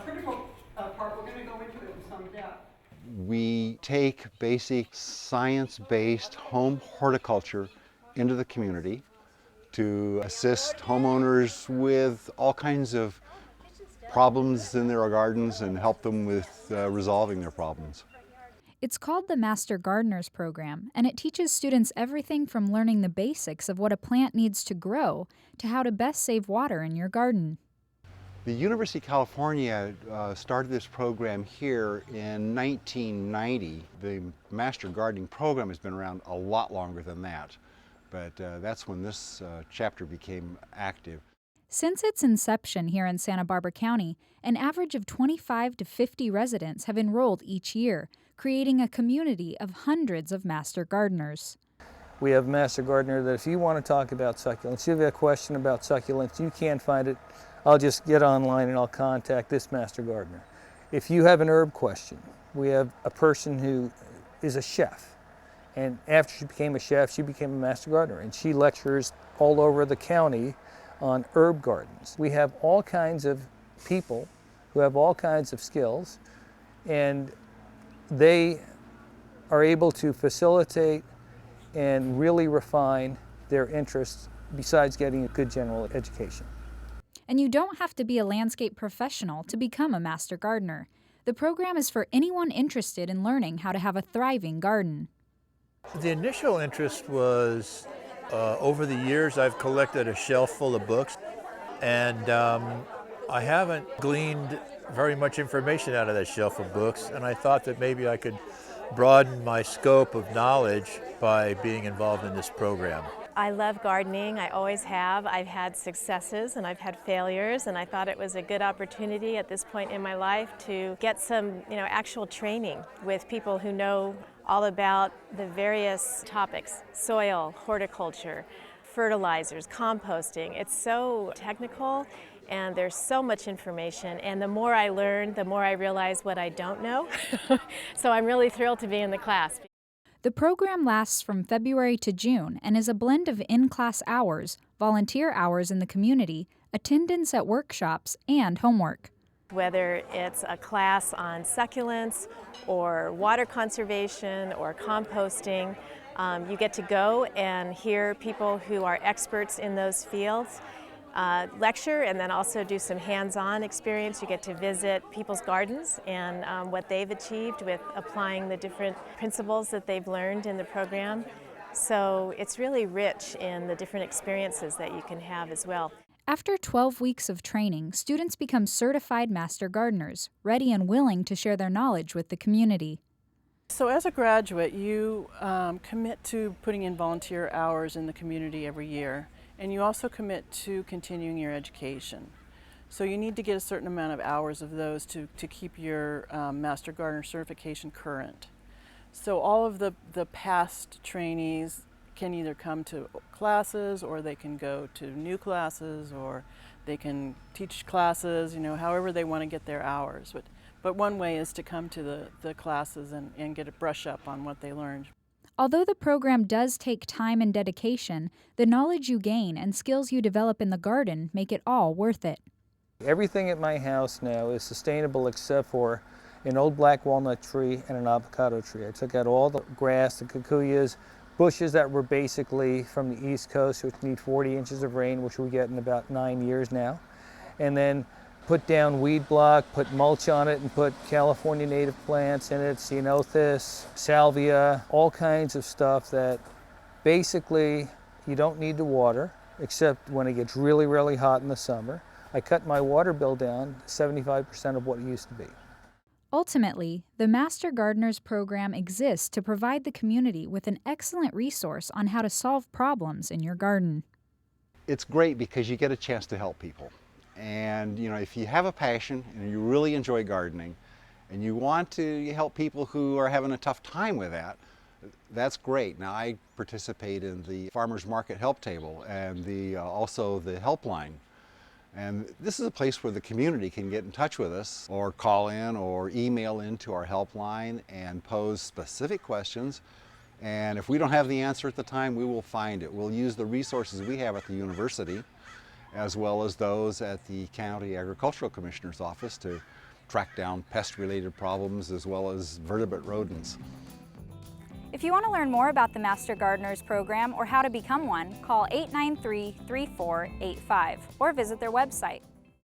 critical part, we're going to go into it in some depth. We take basic science-based home horticulture into the community to assist homeowners with all kinds of problems in their gardens and help them with resolving their problems. It's called the Master Gardeners Program, and it teaches students everything from learning the basics of what a plant needs to grow to how to best save water in your garden. The University of California started this program here in 1990. The Master Gardening Program has been around a lot longer than that, but that's when this chapter became active. Since its inception here in Santa Barbara County, an average of 25 to 50 residents have enrolled each year, creating a community of hundreds of master gardeners. We have a master gardener that if you want to talk about succulents, you have a question about succulents, you can't find it, I'll just get online and I'll contact this master gardener. If you have an herb question, we have a person who is a chef. And after she became a chef, she became a master gardener. And she lectures all over the county on herb gardens. We have all kinds of people who have all kinds of skills, and they are able to facilitate and really refine their interests besides getting a good general education. And you don't have to be a landscape professional to become a master gardener. The program is for anyone interested in learning how to have a thriving garden. The initial interest was over the years I've collected a shelf full of books, and I haven't gleaned very much information out of that shelf of books, and I thought that maybe I could broaden my scope of knowledge by being involved in this program. I love gardening. I always have. I've had successes and I've had failures, and I thought it was a good opportunity at this point in my life to get some, actual training with people who know all about the various topics: soil, horticulture, fertilizers, composting. It's so technical and there's so much information, and the more I learn, the more I realize what I don't know. So I'm really thrilled to be in the class. The program lasts from February to June and is a blend of in-class hours, volunteer hours in the community, attendance at workshops, and homework. Whether it's a class on succulents or water conservation or composting, you get to go and hear people who are experts in those fields lecture, and then also do some hands-on experience. You get to visit people's gardens and what they've achieved with applying the different principles that they've learned in the program. So it's really rich in the different experiences that you can have as well. After 12 weeks of training, students become certified master gardeners, ready and willing to share their knowledge with the community. So as a graduate, you commit to putting in volunteer hours in the community every year. And you also commit to continuing your education. So you need to get a certain amount of hours of those to keep your Master Gardener certification current. So all of the past trainees can either come to classes, or they can go to new classes, or they can teach classes, however they want to get their hours. But one way is to come to the classes and get a brush up on what they learned. Although the program does take time and dedication, the knowledge you gain and skills you develop in the garden make it all worth it. Everything at my house now is sustainable except for an old black walnut tree and an avocado tree. I took out all the grass, the kikuyas, bushes that were basically from the East Coast, which need 40 inches of rain, which we get in about 9 years now. And then put down weed block, put mulch on it, and put California native plants in it, ceanothus, salvia, all kinds of stuff that basically you don't need to water, except when it gets really, really hot in the summer. I cut my water bill down 75% of what it used to be. Ultimately, the Master Gardeners program exists to provide the community with an excellent resource on how to solve problems in your garden. It's great because you get a chance to help people. And if you have a passion and you really enjoy gardening and you want to help people who are having a tough time with that, that's great. Now, I participate in the Farmers Market Help Table and also the helpline. And this is a place where the community can get in touch with us, or call in or email into our helpline and pose specific questions. And if we don't have the answer at the time, we will find it. We'll use the resources we have at the university, as well as those at the County Agricultural Commissioner's Office to track down pest-related problems as well as vertebrate rodents. If you want to learn more about the Master Gardeners program or how to become one, call 893-3485 or visit their website.